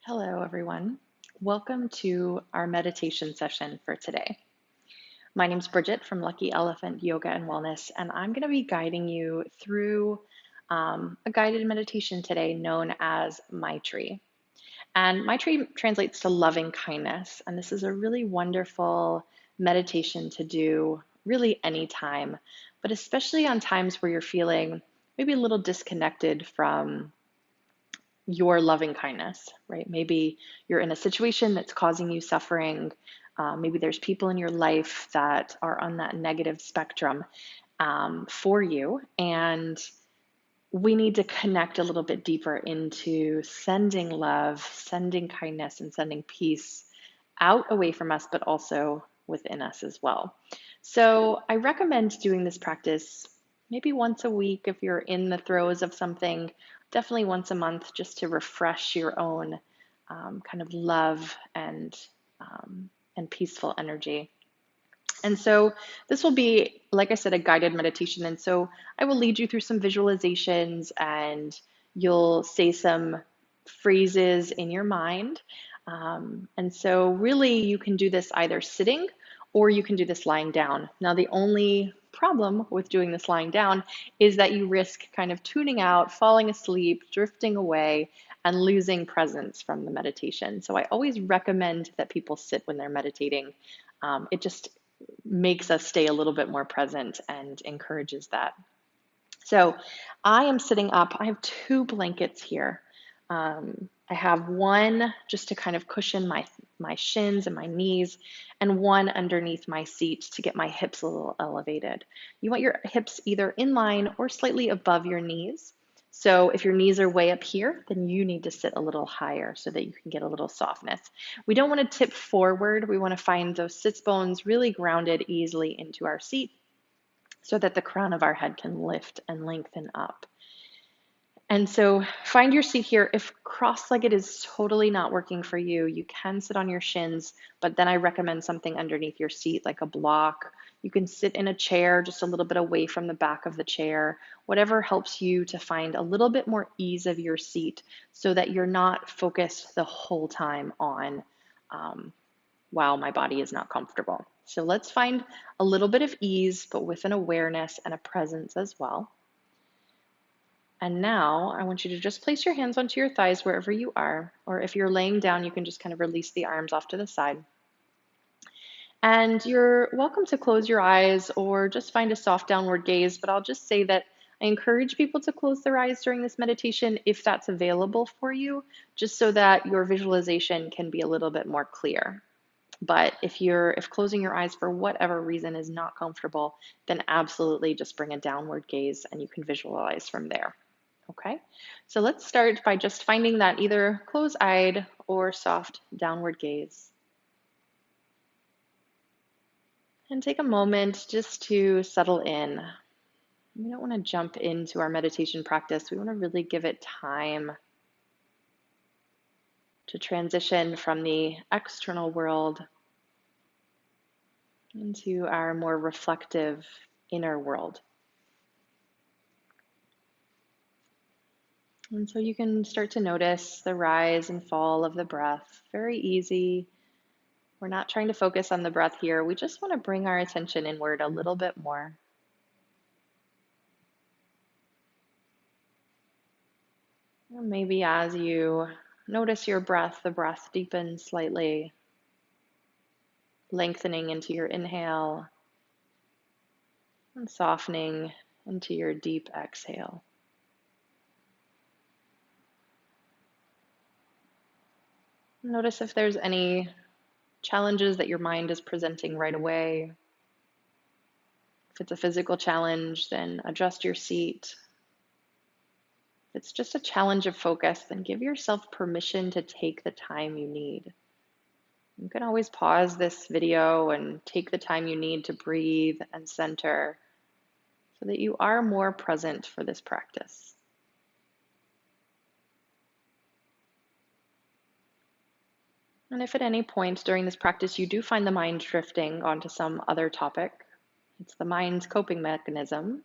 Hello, everyone. Welcome to our meditation session for today. My name's Bridget from Lucky Elephant Yoga and Wellness, and I'm going to be guiding you through a guided meditation today known as Maitri. And Maitri translates to loving kindness, and this is a really wonderful meditation to do really anytime, but especially on times where you're feeling maybe a little disconnected from your loving kindness, right? Maybe you're in a situation that's causing you suffering. Maybe there's people in your life that are on that negative spectrum for you. And we need to connect a little bit deeper into sending love, sending kindness, and sending peace out away from us, but also within us as well. So I recommend doing this practice maybe once a week if you're in the throes of something, definitely once a month just to refresh your own kind of love and peaceful energy. And so this will be, like I said, a guided meditation. And so I will lead you through some visualizations and you'll say some phrases in your mind. And so really you can do this either sitting or you can do this lying down. Now, the only problem with doing this lying down is that you risk kind of tuning out, falling asleep, drifting away, and losing presence from the meditation. So I always recommend that people sit when they're meditating. It just makes us stay a little bit more present and encourages that. So I am sitting up. I have two blankets here. I have one just to kind of cushion my shins and my knees, and one underneath my seat to get my hips a little elevated. You want your hips either in line or slightly above your knees. So if your knees are way up here, then you need to sit a little higher so that you can get a little softness. We don't want to tip forward. We want to find those sits bones really grounded easily into our seat so that the crown of our head can lift and lengthen up. And so find your seat here. If cross-legged is totally not working for you, you can sit on your shins, but then I recommend something underneath your seat, like a block. You can sit in a chair just a little bit away from the back of the chair, whatever helps you to find a little bit more ease of your seat so that you're not focused the whole time on, wow, my body is not comfortable. So let's find a little bit of ease, but with an awareness and a presence as well. And now I want you to just place your hands onto your thighs wherever you are, or if you're laying down, you can just kind of release the arms off to the side. And you're welcome to close your eyes or just find a soft downward gaze, but I'll just say that I encourage people to close their eyes during this meditation if that's available for you, just so that your visualization can be a little bit more clear. But if closing your eyes for whatever reason is not comfortable, then absolutely just bring a downward gaze and you can visualize from there. Okay, so let's start by just finding that either closed-eyed or soft downward gaze. And take a moment just to settle in. We don't want to jump into our meditation practice. We want to really give it time to transition from the external world into our more reflective inner world. And so you can start to notice the rise and fall of the breath. Very easy. We're not trying to focus on the breath here. We just want to bring our attention inward a little bit more. And maybe as you notice your breath, the breath deepens slightly, lengthening into your inhale and softening into your deep exhale. Notice if there's any challenges that your mind is presenting right away. If it's a physical challenge, then adjust your seat. If it's just a challenge of focus, then give yourself permission to take the time you need. You can always pause this video and take the time you need to breathe and center so that you are more present for this practice. And if at any point during this practice you do find the mind drifting onto some other topic, it's the mind's coping mechanism.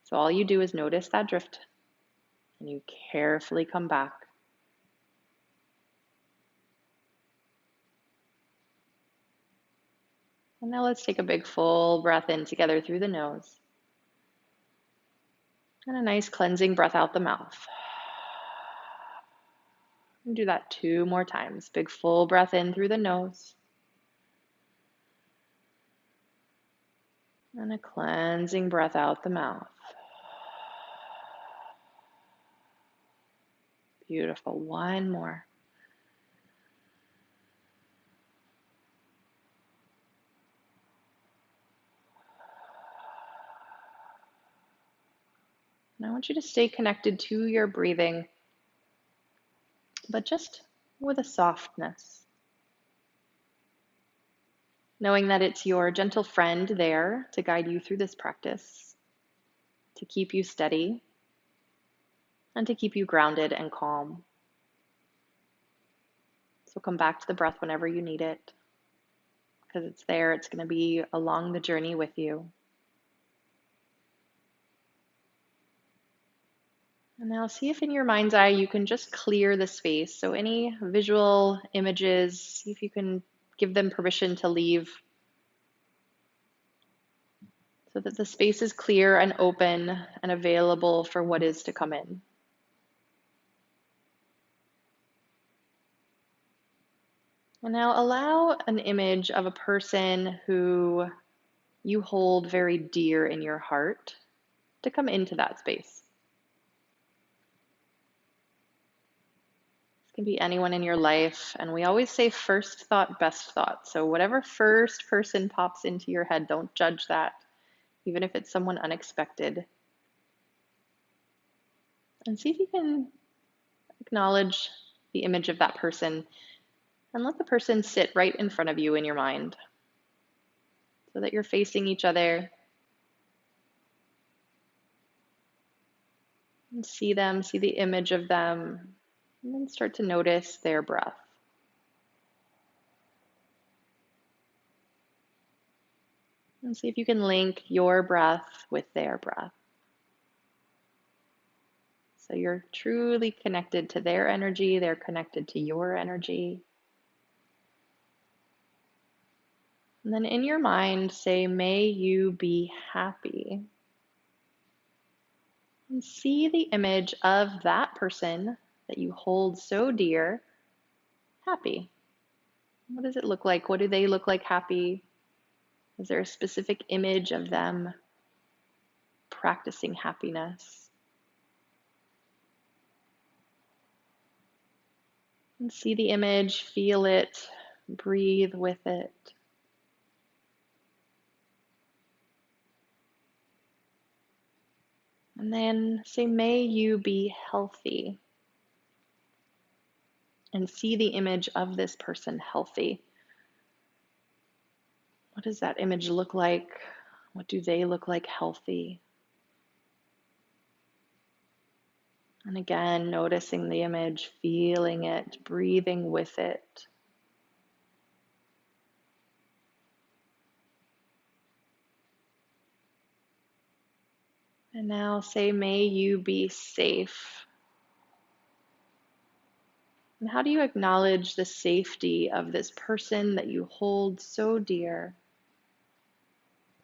So all you do is notice that drift and you carefully come back. And now let's take a big full breath in together through the nose. And a nice cleansing breath out the mouth. And do that 2 more times. Big full breath in through the nose. And a cleansing breath out the mouth. Beautiful. 1 more. And I want you to stay connected to your breathing, but just with a softness. Knowing that it's your gentle friend there to guide you through this practice, to keep you steady, and to keep you grounded and calm. So come back to the breath whenever you need it, because it's there. It's going to be along the journey with you. And now see if in your mind's eye you can just clear the space. So any visual images, see if you can give them permission to leave so that the space is clear and open and available for what is to come in. And now allow an image of a person who you hold very dear in your heart to come into that space. This can be anyone in your life, and we always say first thought, best thought. So whatever first person pops into your head, don't judge that, even if it's someone unexpected. And see if you can acknowledge the image of that person and let the person sit right in front of you in your mind so that you're facing each other. And see them, see the image of them, and then start to notice their breath. And see if you can link your breath with their breath. So you're truly connected to their energy, they're connected to your energy. And then in your mind, say, may you be happy. And see the image of that person that you hold so dear, happy. What does it look like? What do they look like happy? Is there a specific image of them practicing happiness? And see the image, feel it, breathe with it. And then say, may you be healthy. And see the image of this person healthy. What does that image look like? What do they look like healthy? And again, noticing the image, feeling it, breathing with it. And now say, may you be safe. And how do you acknowledge the safety of this person that you hold so dear?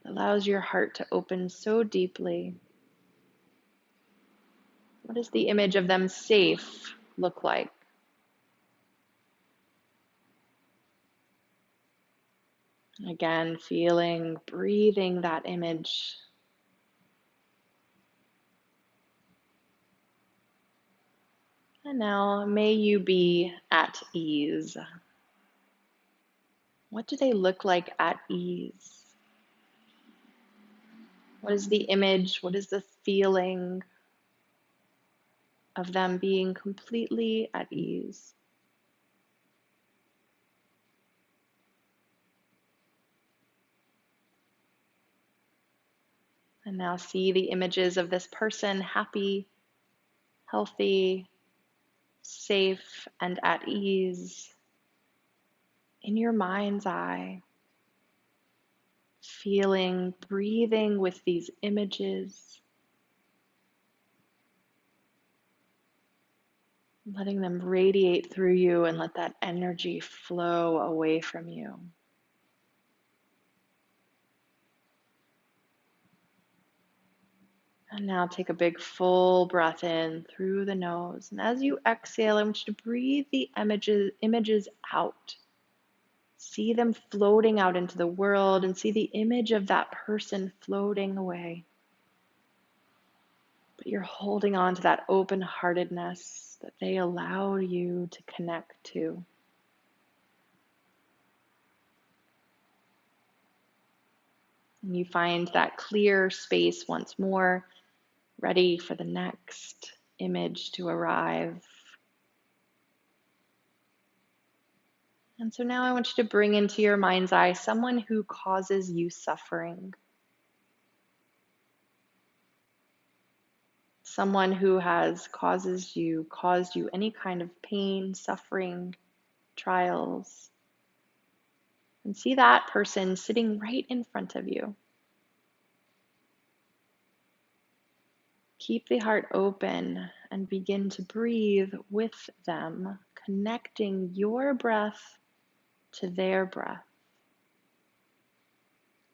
It allows your heart to open so deeply. What does the image of them safe look like? Again, feeling, breathing that image. And now, may you be at ease. What do they look like at ease? What is the image? What is the feeling of them being completely at ease? And now see the images of this person happy, healthy, safe, and at ease in your mind's eye. Feeling, breathing with these images. Letting them radiate through you and let that energy flow away from you. And now take a big full breath in through the nose. And as you exhale, I want you to breathe the images out. See them floating out into the world and see the image of that person floating away. But you're holding on to that open-heartedness that they allow you to connect to. And you find that clear space once more, ready for the next image to arrive. And so now I want you to bring into your mind's eye someone who causes you suffering. Someone who has caused you any kind of pain, suffering, trials. And see that person sitting right in front of you. Keep the heart open and begin to breathe with them, connecting your breath to their breath.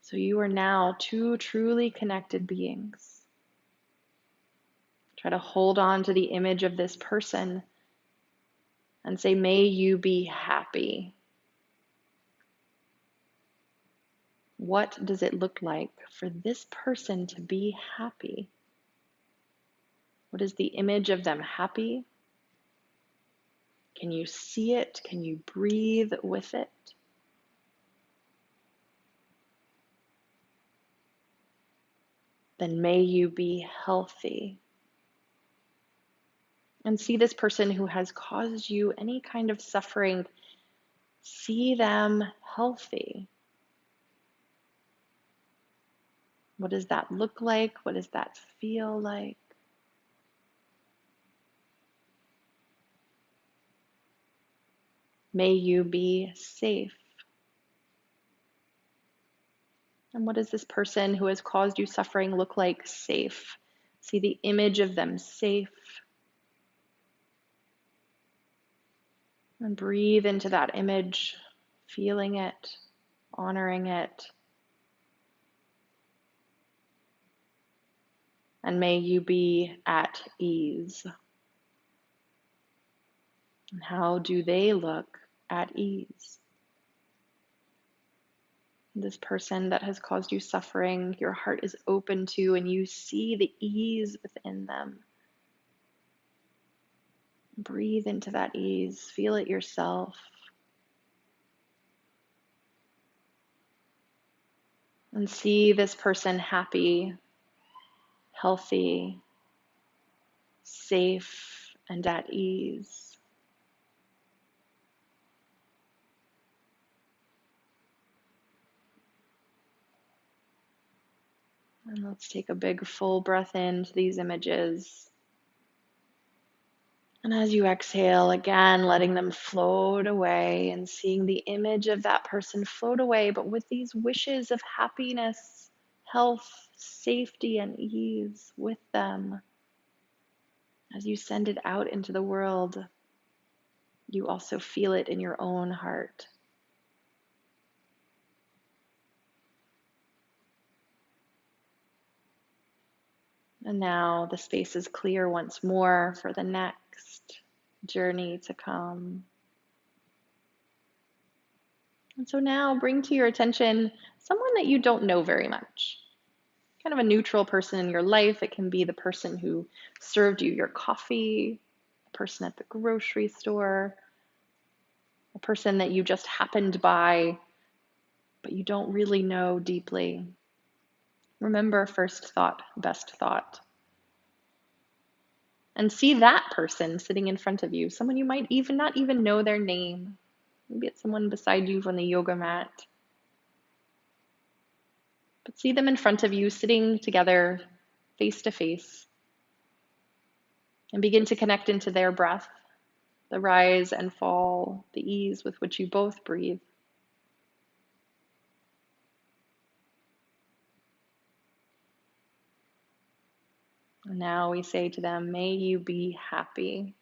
So you are now two truly connected beings. Try to hold on to the image of this person and say, may you be happy. What does it look like for this person to be happy? What is the image of them happy? Can you see it? Can you breathe with it? Then may you be healthy. And see this person who has caused you any kind of suffering. See them healthy. What does that look like? What does that feel like? May you be safe. And what does this person who has caused you suffering look like safe? See the image of them safe. And breathe into that image, feeling it, honoring it. And may you be at ease. And how do they look at ease? This person that has caused you suffering, your heart is open to, and you see the ease within them. Breathe into that ease. Feel it yourself. And see this person happy, healthy, safe, and at ease. And let's take a big full breath into these images. And as you exhale, again, letting them float away and seeing the image of that person float away, but with these wishes of happiness, health, safety, and ease with them. As you send it out into the world, you also feel it in your own heart. And now the space is clear once more for the next journey to come. And so now bring to your attention someone that you don't know very much. Kind of a neutral person in your life. It can be the person who served you your coffee, a person at the grocery store, a person that you just happened by, but you don't really know deeply. Remember, first thought, best thought. And see that person sitting in front of you, someone you might even not even know their name. Maybe it's someone beside you on the yoga mat. But see them in front of you, sitting together, face to face, and begin to connect into their breath, the rise and fall, the ease with which you both breathe. And now we say to them, may you be happy.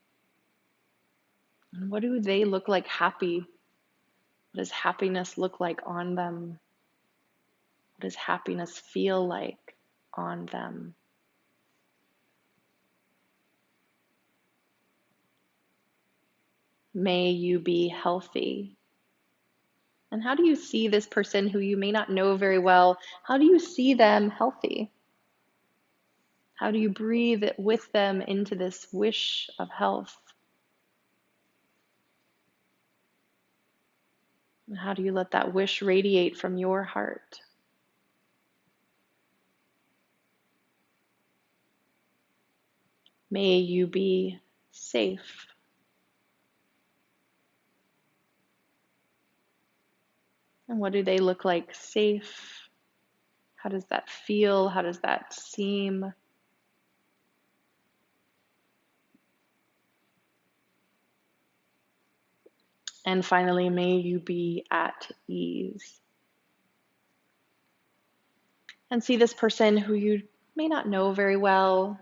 And what do they look like happy? What does happiness look like on them? What does happiness feel like on them? May you be healthy. And how do you see this person who you may not know very well? How do you see them healthy? How do you breathe with them into this wish of health? And how do you let that wish radiate from your heart? May you be safe. And what do they look like? Safe. How does that feel? How does that seem? And finally, may you be at ease. And see this person who you may not know very well,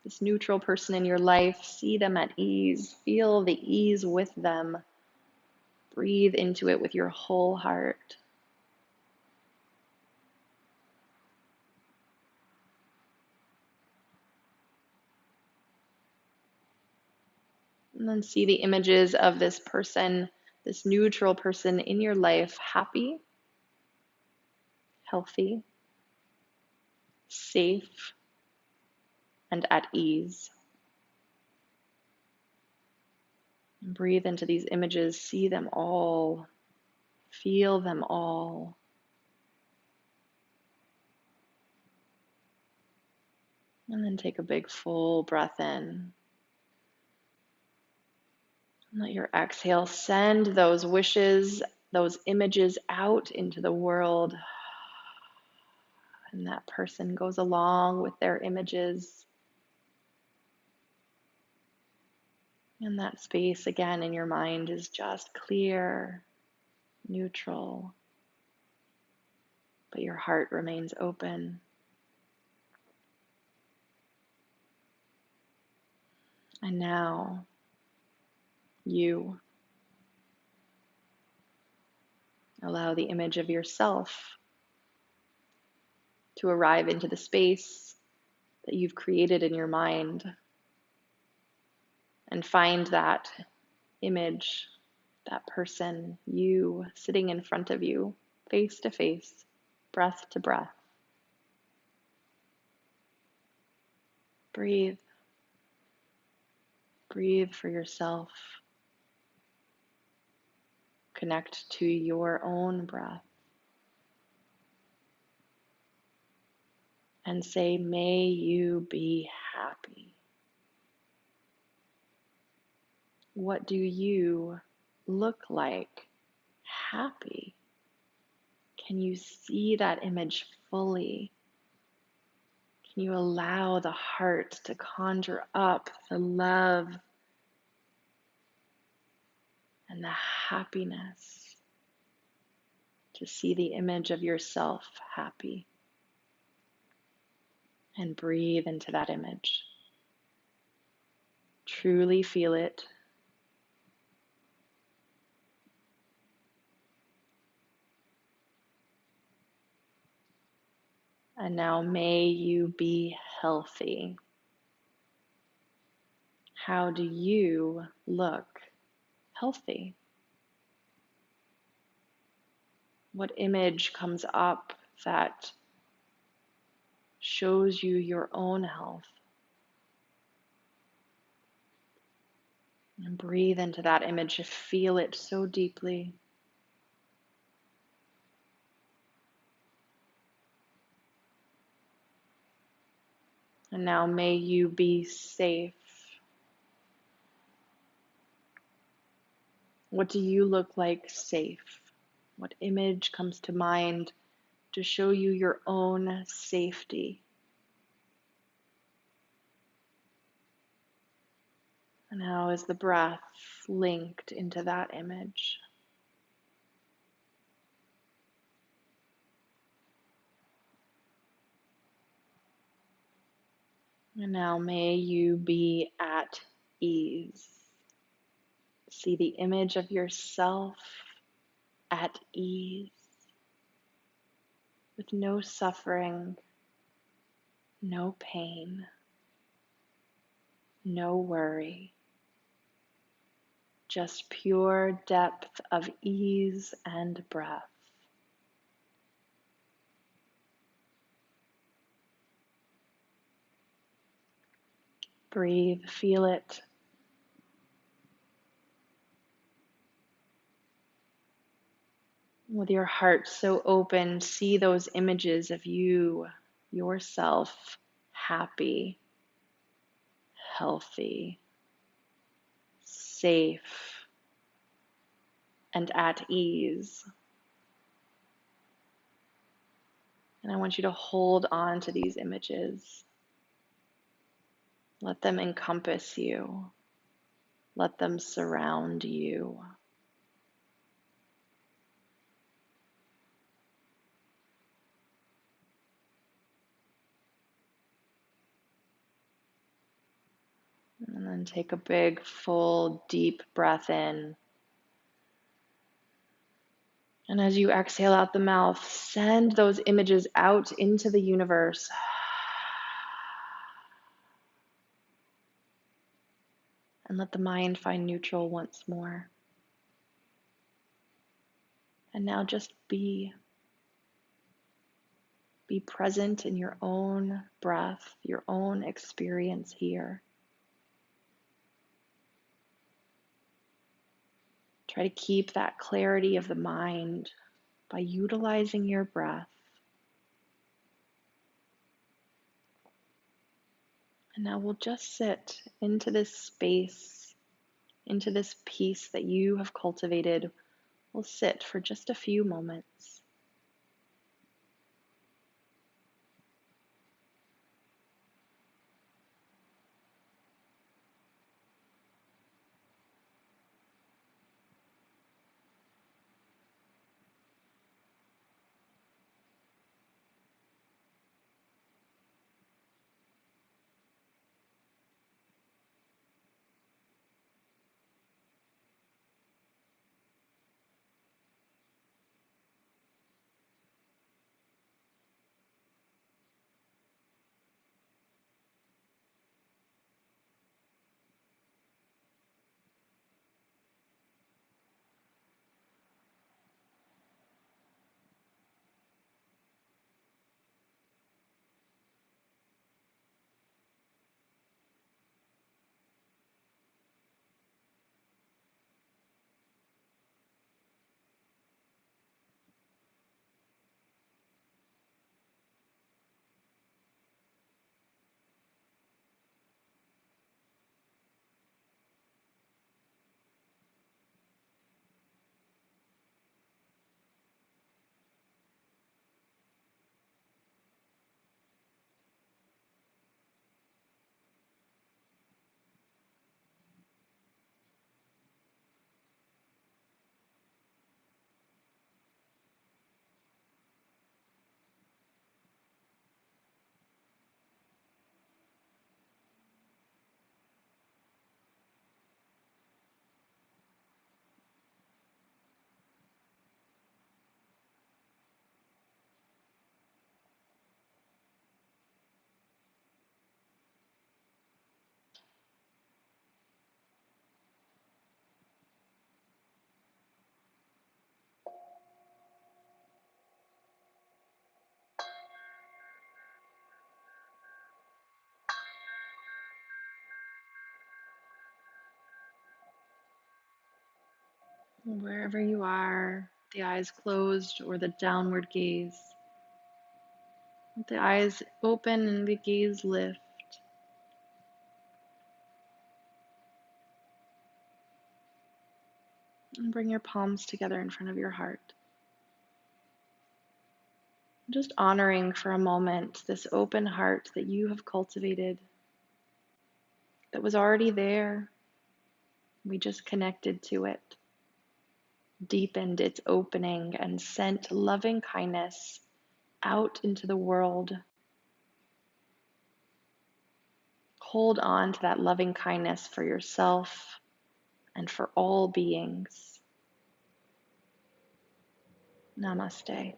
this neutral person in your life, see them at ease. Feel the ease with them. Breathe into it with your whole heart. And then see the images of this person, this neutral person in your life, happy, healthy, safe, and at ease. And breathe into these images, see them all, feel them all. And then take a big full breath in. And let your exhale send those wishes, those images out into the world. And that person goes along with their images. And that space again in your mind is just clear, neutral, but your heart remains open. And now you allow the image of yourself to arrive into the space that you've created in your mind, and find that image, that person, you sitting in front of you, face to face, breath to breath. Breathe. Breathe for yourself. Connect to your own breath. And say, may you be happy. What do you look like happy? Can you see that image fully? Can you allow the heart to conjure up the love and the happiness to see the image of yourself happy? And breathe into that image. Truly feel it. And now may you be healthy. How do you look healthy? What image comes up that shows you your own health? And breathe into that image, feel it so deeply. And now may you be safe. What do you look like safe? What image comes to mind to show you your own safety? And how is the breath linked into that image? And now may you be at ease. See the image of yourself at ease, with no suffering, no pain, no worry. just pure depth of ease and breath. Breathe, feel it. With your heart so open, see those images of you, yourself, happy, healthy, safe, and at ease. And I want you to hold on to these images. Let them encompass you. Let them surround you. And then take a big, full, deep breath in. And as you exhale out the mouth, send those images out into the universe. And let the mind find neutral once more. And now just be. Be present in your own breath, your own experience here. Try to keep that clarity of the mind by utilizing your breath. And now we'll just sit into this space, into this peace that you have cultivated. We'll sit for just a few moments. Wherever you are, the eyes closed or the downward gaze, let the eyes open and the gaze lift. And bring your palms together in front of your heart. Just honoring for a moment this open heart that you have cultivated, that was already there. We just connected to it, deepened its opening, and sent loving kindness out into the world. Hold on to that loving kindness for yourself and for all beings. Namaste.